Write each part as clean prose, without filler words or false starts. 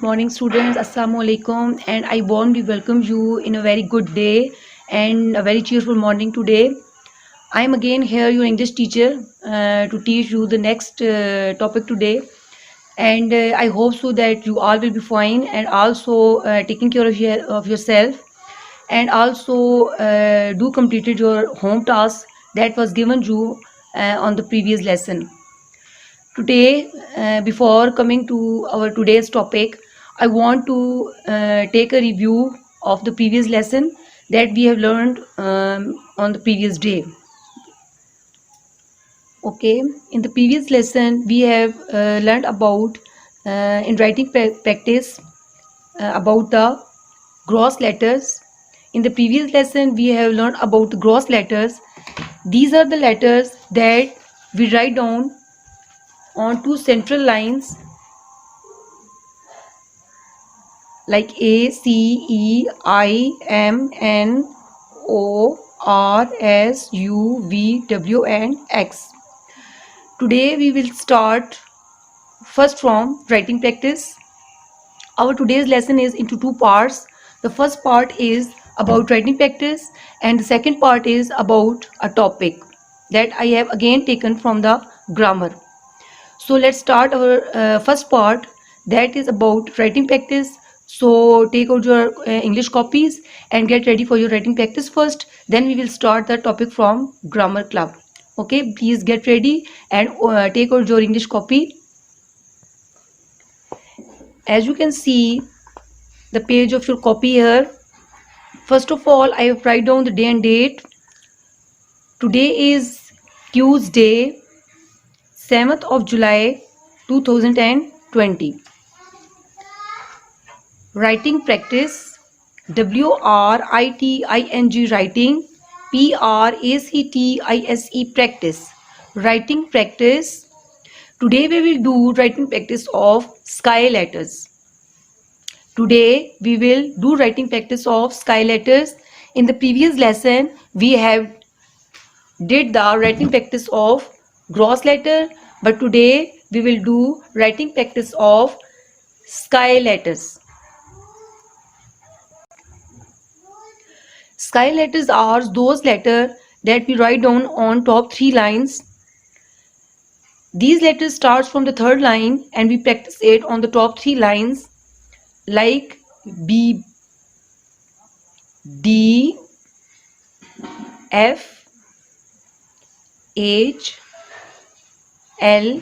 good morning students. Assalamu alaikum, and I warmly welcome you in a very good day and a very cheerful morning today. I am again here, your English teacher, to teach you the next topic today, and I hope so that you all will be fine and also taking care of yourself, and also do completed your home task that was given you on the previous lesson. Today, before coming to our today's topic, I want to take a review of the previous lesson that we have learned on the previous day. Okay, in the previous lesson, we have learned about in writing practice about the gross letters. In the previous lesson, we have learned about the gross letters. These are the letters that we write down on two central lines like A, C, E, I, M, N, O, R, S, U, V, W, and X. Today we will start first from writing practice. Our today's lesson is into two parts. The first part is about writing practice, and the second part is about a topic that I have again taken from the grammar. So let's start our first part, that is about writing practice. So take out your English copies and get ready for your writing practice first. Then we will start the topic from grammar club. Okay, please get ready and take out your English copy. As you can see the page of your copy here, first of all I have write down the day and date. Today is Tuesday, 7th of July 2020. Writing practice, WRITING writing, PRACTISE practice. Writing practice. Today we will do writing practice of sky letters. Today we will do writing practice of sky letters. In the previous lesson we have did the writing practice of gross letter, but today we will do writing practice of sky letters. Sky letters are those letters that we write down on top three lines. These letters starts from the third line and we practice it on the top three lines like B, D, F, H, L,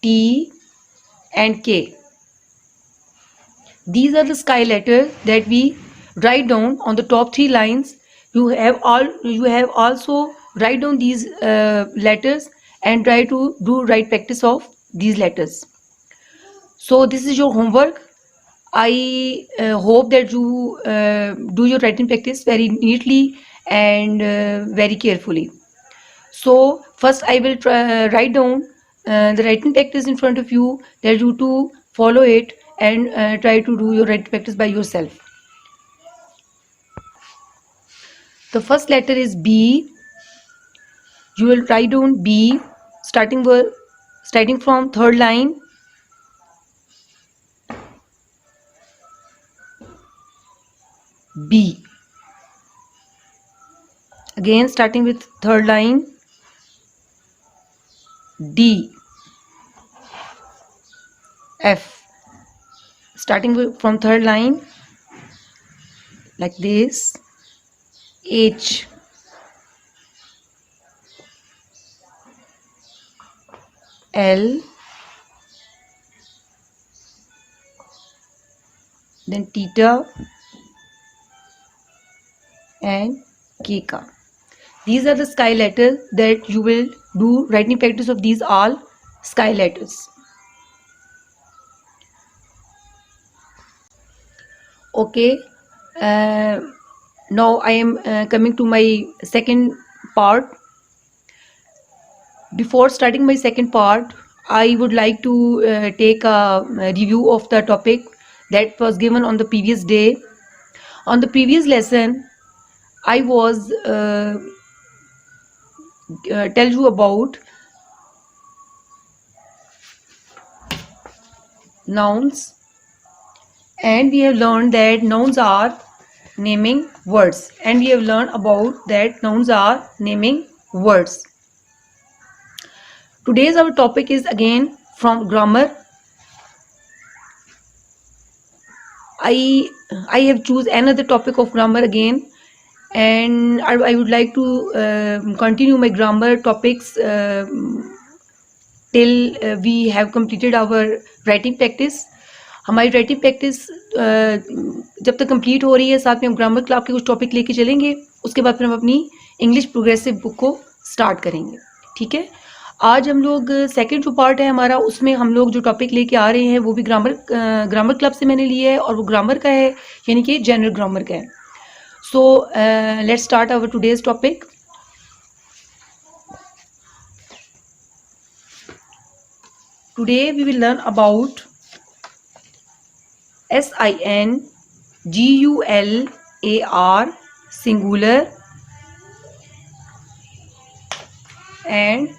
T and K. These are the sky letters that we write down on the top three lines. You have also write down these letters and try to do right practice of these letters. So this is your homework. I hope that you do your writing practice very neatly and very carefully. So first I will write down the writing practice in front of you, that you to follow it and try to do your writing practice by yourself. The first letter is B. You will write down B starting from third line. B. Again starting with third line. D. F. Starting from third line like this. H. L. Then theta and Keka. These are the sky letters that you will do writing practice of these all sky letters. Okay, now I am coming to my second part. Before starting my second part, I would like to take a review of the topic that was given on the previous day. On the previous lesson, I was tell you about nouns, and we have learned that nouns are naming words, and we have learned about that nouns are naming words. Today's our topic is again from grammar. I have choose another topic of grammar again, and I would like to continue my grammar topics till we have completed our writing practice. हमारी writing practice जब तक complete हो रही है, साथ में हम grammar club के कुछ टॉपिक लेके चलेंगे, उसके बाद फिर हम अपनी इंग्लिश प्रोग्रेसिव बुक को स्टार्ट करेंगे. ठीक है, आज हम लोग सेकंड जो पार्ट है हमारा, उसमें हम लोग जो टॉपिक लेके आ रहे हैं वो भी ग्रामर क्लब से मैंने लिया है, और वो ग्रामर का है, यानी कि जनरल ग्रामर का है. So let's start our today's topic. Today we will learn about singular singular and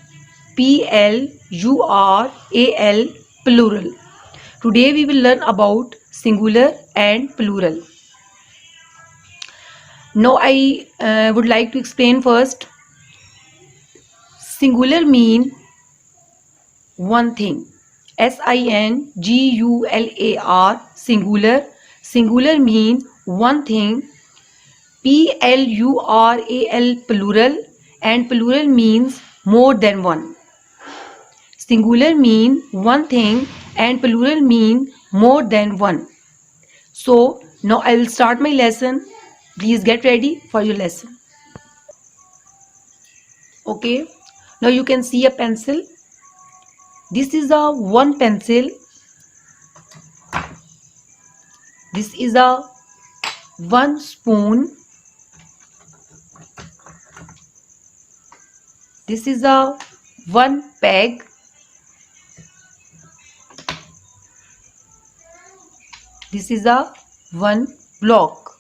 plural plural. Today we will learn about singular and plural. Now I would like to explain first. Singular mean one thing. singular singular. Singular mean one thing. plural plural, and plural means more than one. Singular mean one thing and plural mean more than one. So now I will start my lesson. Please get ready for your lesson. Okay, now you can see a pencil. This is a one pencil. This is a one spoon. This is a one peg. This is a one block.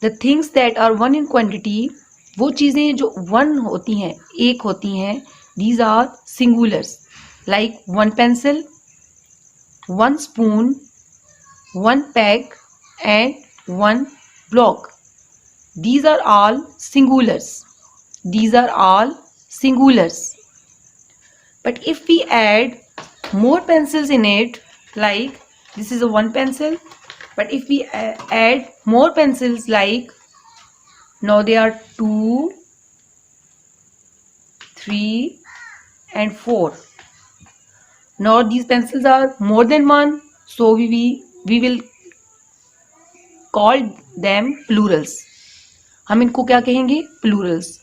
The things that are one in quantity, वो चीज़ें जो one होती हैं, एक होती हैं, these are singulars. Like one pencil, one spoon, one peg and one block. These are all singulars. These are all singulars. But if we add more pencils in it, like this is a one pencil, but if we add more pencils, like now there are 2, 3 and 4. Now these pencils are more than one, so we will call them plurals. हम इनको क्या कहेंगे? Plurals.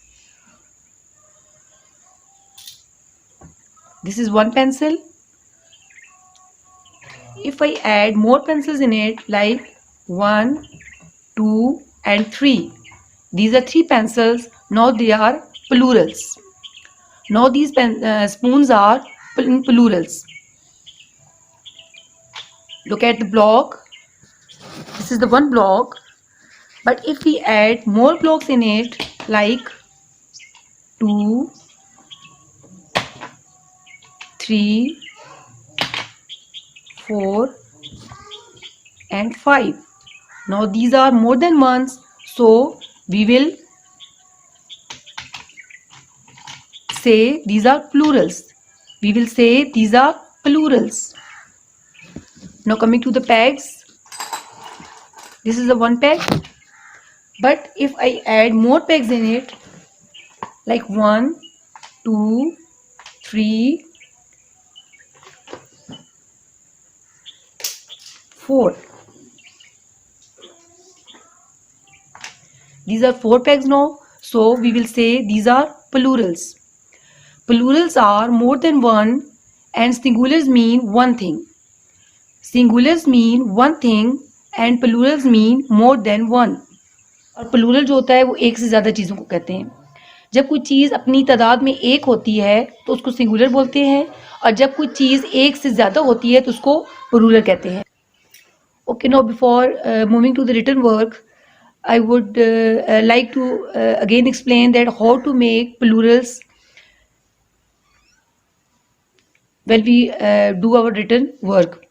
This is one pencil. If I add more pencils in it, like 1, 2 and 3, these are 3 pencils. Now they are plurals. Now these spoons are plurals. Look at the block. This is the one block. But if we add more blocks in it, like 2, 3, 4 and 5. Now these are more than ones, so we will say these are plurals. We will say these are plurals. Now coming to the pegs. This is the one peg. But if I add more pegs in it, like 1, 2, 3, 4. These are 4 pegs now, so we will say these are plurals. Plurals are more than one and singulars mean one thing. Singulars mean one thing and plurals mean more than one. और plural जो होता है वो एक से ज़्यादा चीज़ों को कहते हैं. जब कोई चीज़ अपनी तादाद में एक होती है तो उसको सिंगुलर बोलते हैं, और जब कोई चीज़ एक से ज़्यादा होती है तो उसको प्लूरल कहते हैं. Okay, now before moving to the written work, I would like to again explain that how to make plurals when we do our written work.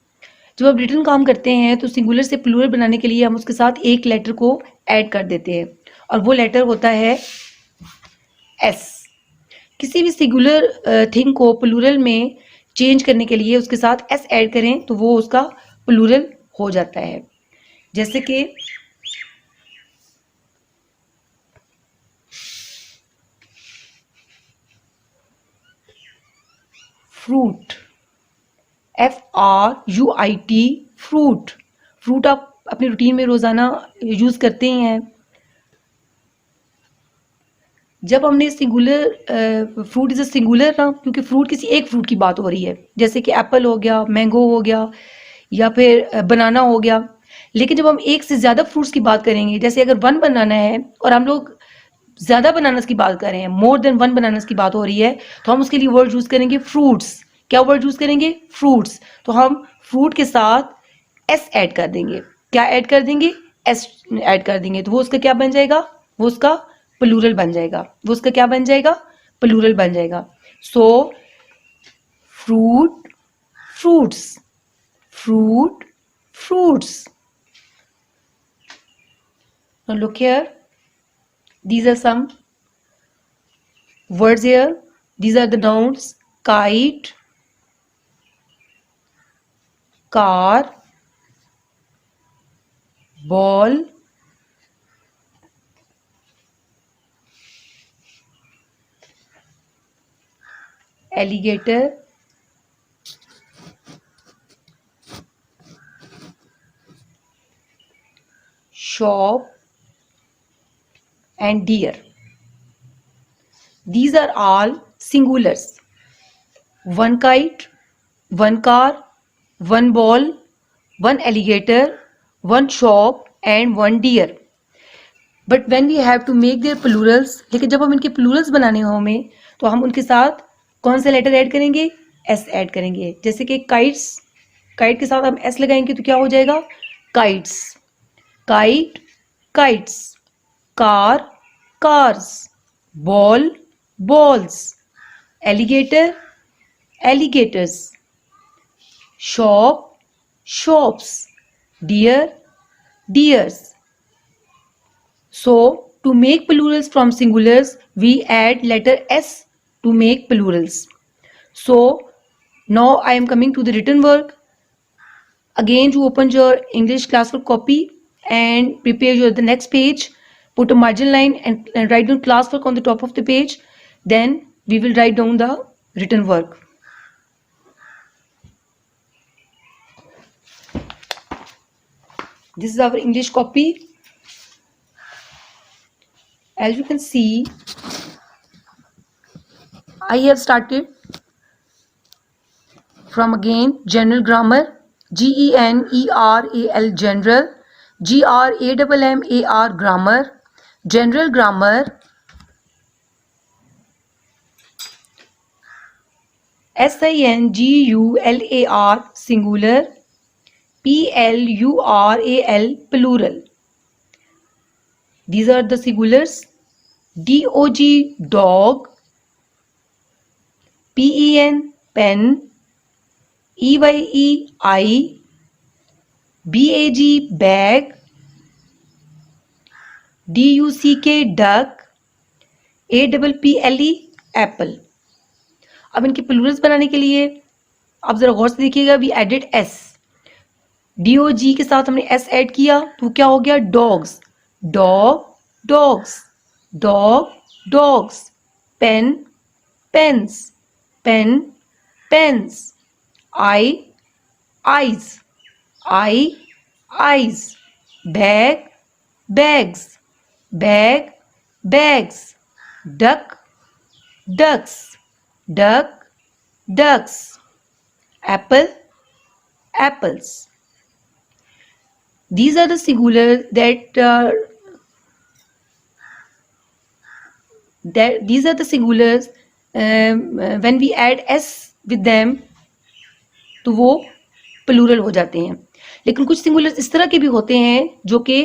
जब हम रिटन काम करते हैं तो सिंगुलर से प्लूरल बनाने के लिए हम उसके साथ एक लेटर को ऐड कर देते हैं और वो लेटर होता है एस। किसी भी सिंगुलर थिंग को प्लूरल में चेंज करने के लिए उसके साथ एस ऐड करें तो वो उसका प्लूरल हो जाता है। जैसे कि फ्रूट, FRUIT, फ्रूट। फ्रूट आप अपनी रूटीन में रोज़ाना यूज़ करते ही हैं। जब हमने singular fruit is a singular ना, क्योंकि फ्रूट किसी एक फ्रूट की बात हो रही है, जैसे कि एप्पल हो गया, मैंगो हो गया या फिर बनाना हो गया। लेकिन जब हम एक से ज़्यादा फ्रूट्स की बात करेंगे, जैसे अगर 1 बनाना है और हम लोग ज़्यादा बनानास की बात कर रहे हैं, मोर देन 1 बनानास की बात हो रही है, तो हम उसके लिए वर्ड यूज़ करेंगे फ्रूट्स। क्या वर्ड यूज़ करेंगे? फ्रूट्स। तो हम फ्रूट के साथ एस ऐड कर देंगे। क्या ऐड कर देंगे? एस ऐड कर देंगे। तो वो उसका क्या बन जाएगा? वो उसका प्लूरल बन जाएगा। वो उसका क्या बन जाएगा? प्लूरल बन जाएगा। सो fruit, fruits, fruit, fruits. Now look here. These are some words here. These are the nouns: kite, car, ball, alligator, shop, and deer. These are all singulars. One kite, one car, one ball, one alligator, one shop, and one deer. But when we have to make their plurals, लेकिन जब हम इनके Plurals बनाने हों हमें, तो हम उनके साथ कौन सा लेटर ऐड करेंगे? एस ऐड करेंगे। जैसे कि काइट्स, काइट के साथ हम एस लगाएंगे तो क्या हो जाएगा? Kites. Kite, kites. Car, cars. Ball, balls. Alligator, alligators. Shop, shops. Deer, deers. So, to make plurals from singulars, we add letter S to make plurals. So, now I am coming to the written work. Again, to open your English classwork copy and prepare the next page, put a margin line and write down classwork on the top of the page. Then we will write down the written work. This is our English copy. As you can see, I have started from again general grammar, GENERAL general, GRAMMAR grammar, general grammar, SINGULAR singular, PLURAL plural. These are the singulars: DOG dog, PEN pen, EYE BAG bag, DUCK duck, APPLE apple. अब इनके Plurals बनाने के लिए आप जरा गौर से देखिएगा। We added S, DOG के साथ हमने एस ऐड किया तो क्या हो गया? Dogs, dog, dogs, dog, dogs. Pen, pens, pen, pens. Eye, eyes, eye, eyes. Bag, bags, bag, bags. Duck, ducks, duck, ducks. Apple, apples. These are the singulars these are the singulars when we add s with them तो वो plural हो जाते हैं। लेकिन कुछ singulars इस तरह के भी होते हैं जो कि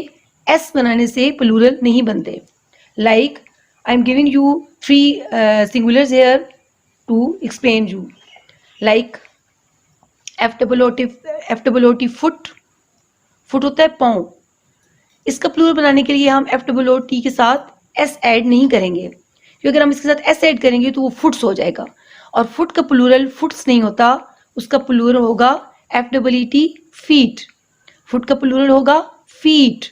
एस बनाने से प्लूरल नहीं बनते। Like I am giving you 3 singulars here to explain you. Like F double O T foot, foot होता है पाँव। इसका प्लूरल बनाने के लिए हम एफ डबल ओ टी के साथ एस ऐड नहीं करेंगे, क्योंकि अगर हम इसके साथ एस ऐड करेंगे तो वो फुट्स हो जाएगा, और फुट का प्लूरल फुट्स नहीं होता, उसका प्लूरल होगा F double E T feet. Foot का प्लूरल होगा फीट।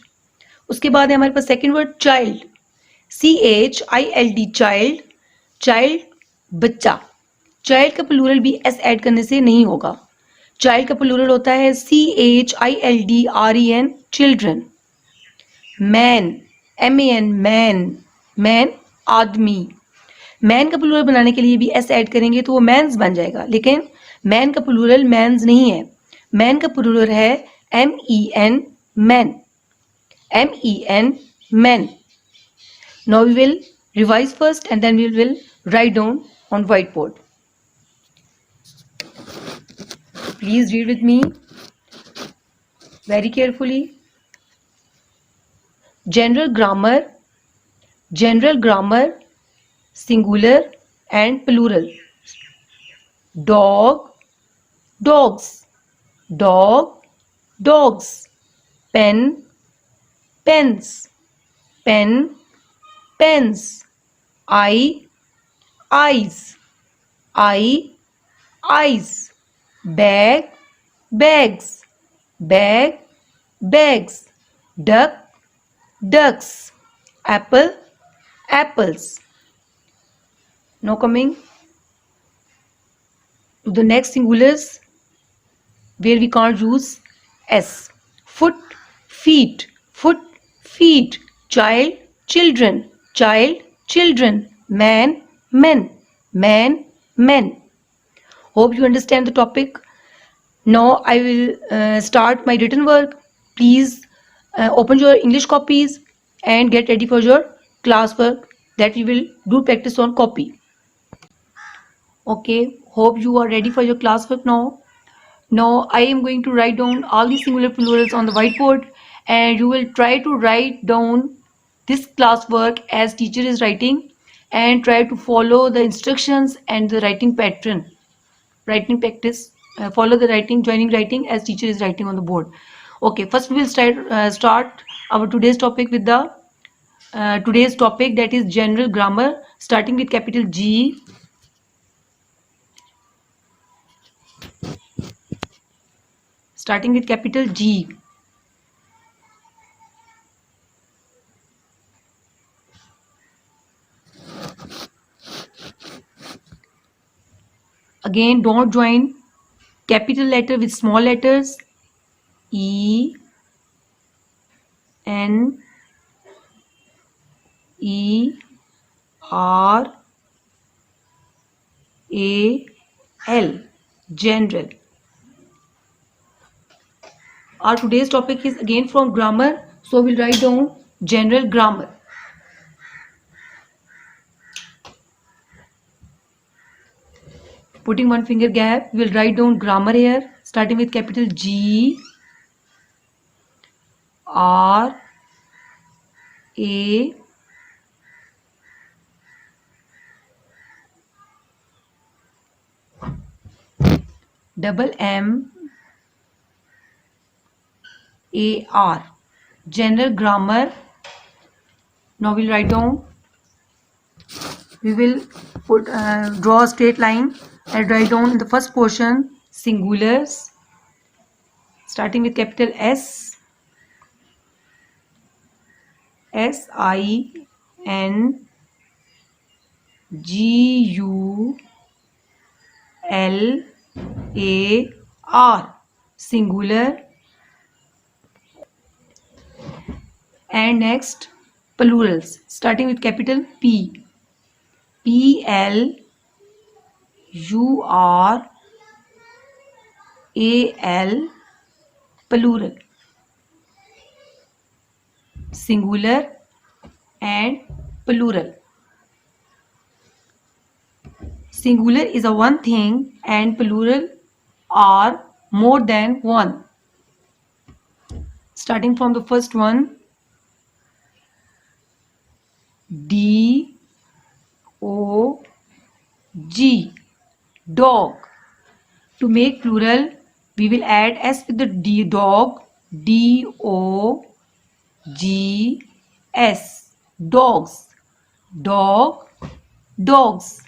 उसके बाद है हमारे पास second word child, CHILD child, child बच्चा। चाइल्ड का प्लूरल भी एस ऐड करने से नहीं होगा। चाइल्ड का प्लूरल होता है CHILDREN children. Man, MAN man, man आदमी। मैन का प्लूरल बनाने के लिए भी एस ऐड करेंगे तो वो मैंस बन जाएगा, लेकिन मैन का प्लूरल मैंस नहीं है। मैन का प्लूरल है MEN man, MEN man. Now we will revise first and then we will write down on whiteboard. Please read with me very carefully. General grammar, general grammar, singular and plural. Dog, dogs, dog, dogs. Pen, pens, pen, pens. Eye, eyes, eye, eyes. Bag, bags, bag, bags. Duck, ducks. Apple, apples. Now coming to the next singulars where we can't use S. Foot, feet, foot, feet. Child, children, child, children. Man, men, man, men. Hope you understand the topic. Now I will start my written work. Please open your English copies and get ready for your classwork that we will do practice on copy. Okay, hope you are ready for your classwork now. Now I am going to write down all the singular plurals on the whiteboard, and you will try to write down this classwork as teacher is writing, and try to follow the instructions and the writing pattern. Writing practice, follow the writing, joining writing as teacher is writing on the board. Okay, first we will start our today's topic with the today's topic, that is general grammar, starting with capital G. Starting with capital G. Again, don't join capital letter with small letters. E, N, E, R, A, L. General. Our today's topic is again from grammar, so we'll write down general grammar. Putting one finger gap, we will write down grammar here, starting with capital G, R, A, double M, A, R. General grammar. Now we'll write down. We will draw a straight line and write down in the first portion singulars, starting with capital S, SINGULAR, singular. And next plurals, starting with capital P, PLURAL, plural. Singular and plural. Singular is a one thing and plural are more than one. Starting from the first one, DOG, dog. To make plural, we will add S with the D, dog, D-O-G-S, dogs, dog, dogs,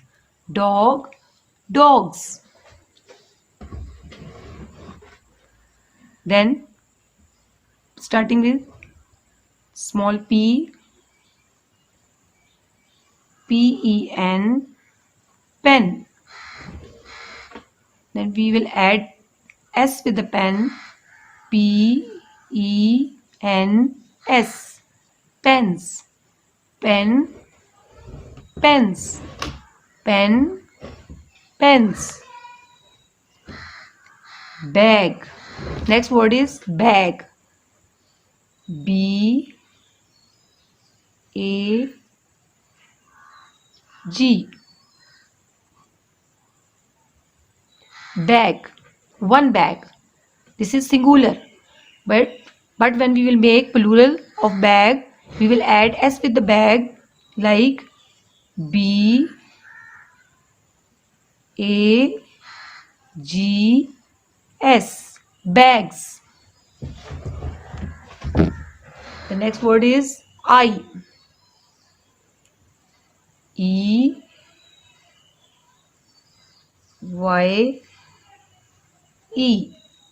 dog, dogs. Then starting with small p, P-E-N, pen. Then we will add S with the pen, P-E-N-S, pens, pen, pens, pen, pens. Bag. Next word is bag, B-A-G, bag, one bag. This is singular, but when we will make plural of bag, we will add S with the bag, like B-A-G-S, bags. The next word is I, E-Y-E,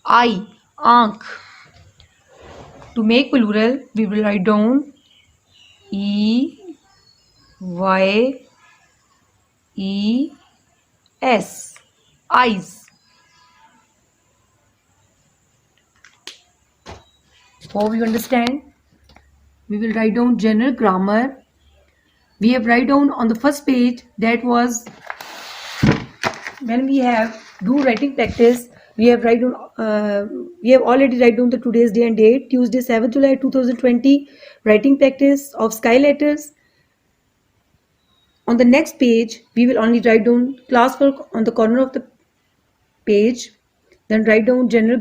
eye, aankh. To make plural, we will write down E-Y-E-S, eyes. Hope you understand. We will write down general grammar. We have write down on the first page, that was when we have do writing practice. We have write down. We have already write down the today's day and date, Tuesday, 7th July 2020. Writing practice of sky letters. On the next page, we will only write down classwork on the corner of the page. Then write down general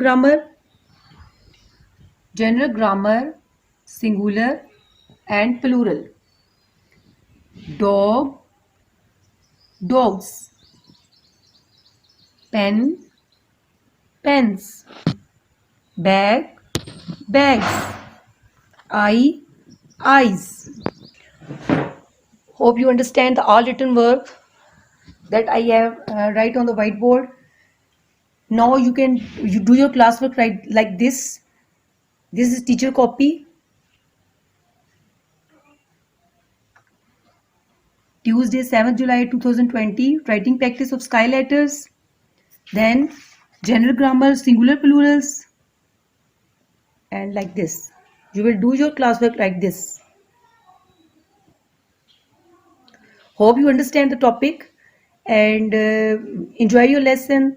grammar, singular and plural. Dog, dogs. Pen, pens. Bag, bags. Eye, eyes. Hope you understand the all written work that I have write on the whiteboard. Now you do your classwork right like this. This is teacher copy. Tuesday, 7th July 2020. Writing practice of sky letters. Then general grammar, singular, plurals. And like this. You will do your classwork like this. Hope you understand the topic and enjoy your lesson.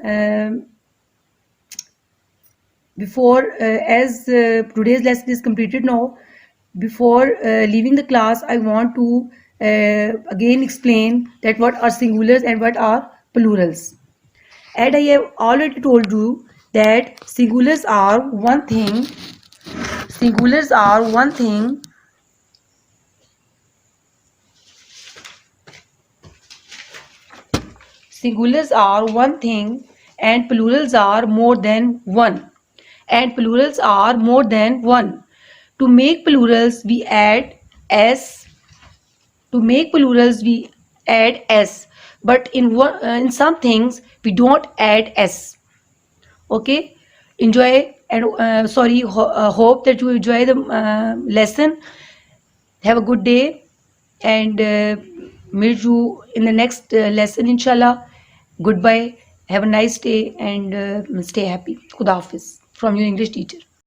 As today's lesson is completed now, before leaving the class, I want to again explain that what are singulars and what are plurals. And I have already told you that singulars are one thing. Singulars are one thing. Singulars are one thing and plurals are more than one. And plurals are more than one. To make plurals, we add S. To make plurals, we add S. But in some things, we don't add S. Okay? Enjoy and hope that you enjoy the lesson. Have a good day and meet you in the next lesson, inshallah. Goodbye. Have a nice day and stay happy. Khuda Hafiz from your English teacher.